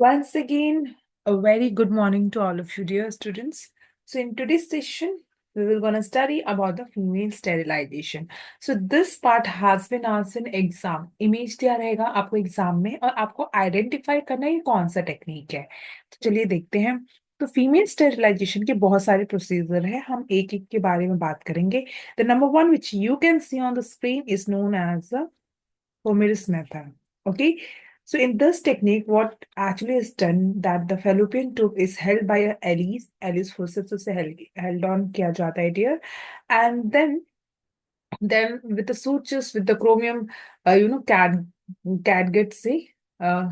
Once again, a very good morning to all of you, dear students. So, in today's session, we will gonna study about the female sterilization. So, this part has been asked in exam. Image दिया रहेगा आपको exam में और आपको identify करना है ये कौन सा टेक्निक है. तो चलिए देखते हैं. तो फीमेल स्टेरिलाइजेशन के बहुत सारे प्रोसीजर है. हम एक एक के बारे में बात करेंगे. The number one which you can see on the screen is known as the Homer's method. Okay. So in this technique, what actually is done that the fallopian tube is held by a Alice forceps से held on किया जाता है dear, and then with the sutures with the chromium, catgut से uh,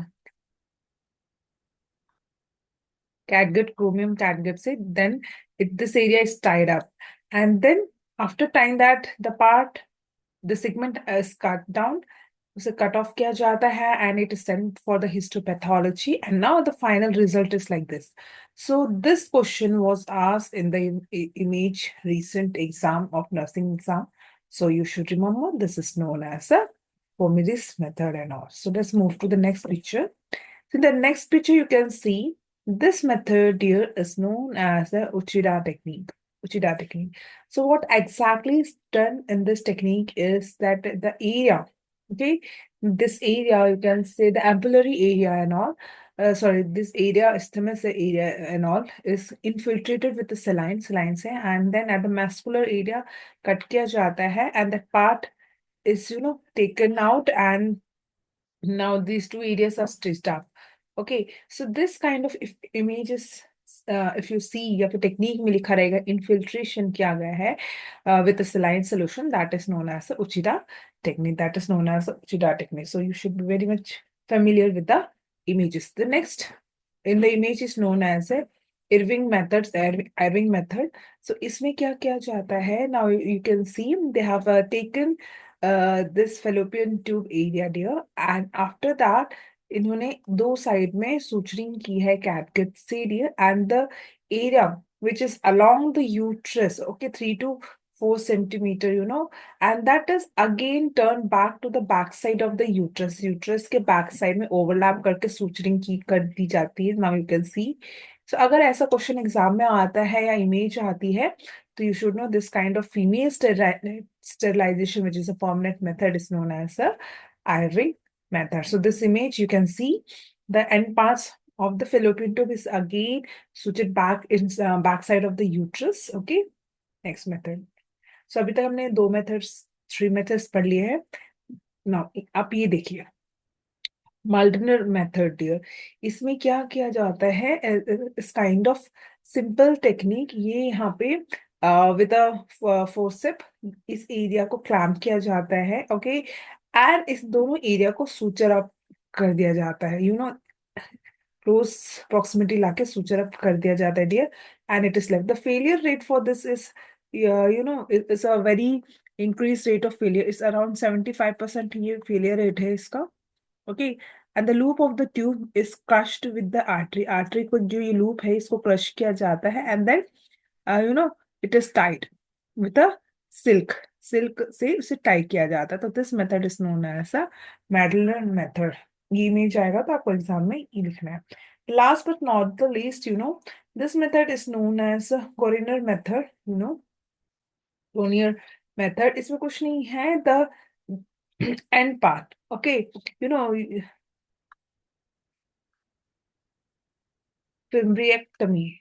catgut से then this area is tied up, and then after tying that the segment is cut down. उसे cut off किया जाता है and it is sent for the histopathology, and now the final result is like this. So this question was asked in the image recent exam of nursing exam. So you should remember this is known as a Pomeris method and all. So let's move to the next picture. So in the next picture you can see this method here is known as the Uchida technique. Uchida technique. So what exactly is done in this technique is that the area, okay, this area you can say the ampullary area and all, this area, isthmus area and all is infiltrated with the saline से, and then at the muscular area cut किया जाता है and that part is taken out, and now these two areas are stitched up. Okay, so this kind of images, if you see या फिर technique में लिखा रहेगा infiltration किया गया है with a saline solution, that is known as the Uchida technique. That is known as the Uchida technique. So you should be very much familiar with the images. The next in the image is known as a Irving method. So इसमें क्या किया जाता है? Now you can see they have taken this fallopian tube area there, and after that इन्होंने दो side में suturing की है catgut से dear, and the area which is along the uterus, okay, 3 to 4 centimeter, and that is again turned back to the back side of the uterus के back side में overlap करके suturing की कर दी जाती है. Now you can see. So अगर ऐसा question exam में आता है या इमेज आती है, so you should know this kind of female sterilization, which is a permanent method, is known as a Irving method. So this image, you can see the end parts of the fallopian tube is again sutured back in back side of the uterus. Okay, next method. So अभी तक हमने दो methods, 3 methods पढ़ लिए हैं. Now आप ये देखिए मल्डनर मेथड डियर. इसमें क्या किया जाता है? इस काइंड ऑफ सिंपल टेक्निक, ये यहाँ पे विद अ फोर्सेप इस एरिया को क्लैम्प किया जाता है. ओके, एंड इस दोनों एरिया को सूचर अप कर दिया जाता है, क्लोज प्रॉक्सिमिटी लाके सूचर अप कर दिया जाता है dear, and it is left. The failure rate for this is is a very increase rate of failure, is around 75%. ये फेलियर रेट है इसका. Okay, and the loop of the tube is crushed with the artery को जो ये loop है इसको crush किया जाता है, and then it is tied with a silk silk से उसे टाई किया जाता है. तो this method is known as a Madlener method. ये इमेज आएगा तो आपको एग्जाम में ये लिखना है. Last but not the least, this method is known as Kroener method. Kroener method, इसमें कुछ नहीं है. The end part, okay, you know fimbriectomy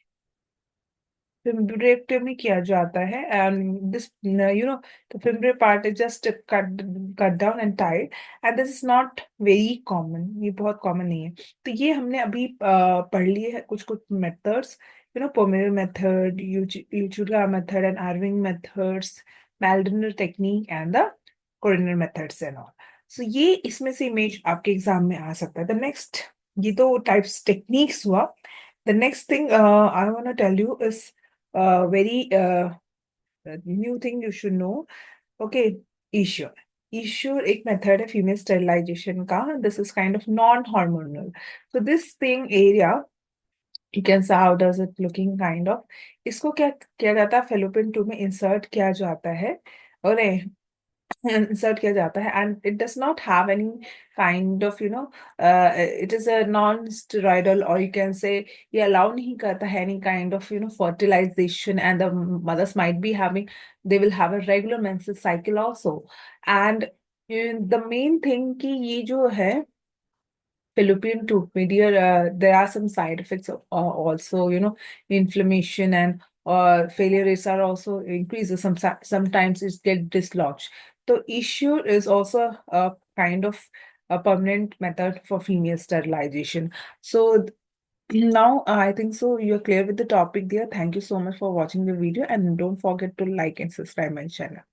fimbriectomy किया जाता है, and this the fimbrial part is just cut down and tied, and this is not very common. ये बहुत common नहीं है. तो ये हमने अभी पढ़ लिए है कुछ कुछ methods, Pomeroy method, Uchida method and Irving methods, Madlener technique and the Kroener methods and all. So ये इसमें से इमेज आपके एग्जाम में आ सकता है. द नेक्स्ट, ये तो टाइप्स टेक्निक्स हुआ. The next thing I want to tell you is very new thing you should know. Okay, issue. Issue एक method है female sterilization का. This is kind of non-hormonal. So this thing area, you can say how does it looking kind of. इसको क्या किया जाता है? fallopian tube में insert किया जाता है. और insert किया जाता है, and it does not have any kind of, it is a non-steroidal, or you can say ये allow नहीं करता है any kind of, fertilization, and the mothers might be having, they will have a regular menstrual cycle also. And the main thing कि ये जो है fallopian tube में, dear, there are some side effects also, inflammation, and failure rates are also increases. Sometimes it get dislodged. So issue is also a kind of a permanent method for female sterilization. So now I think so you're clear with the topic there. Thank you so much for watching the video, and don't forget to like and subscribe my channel.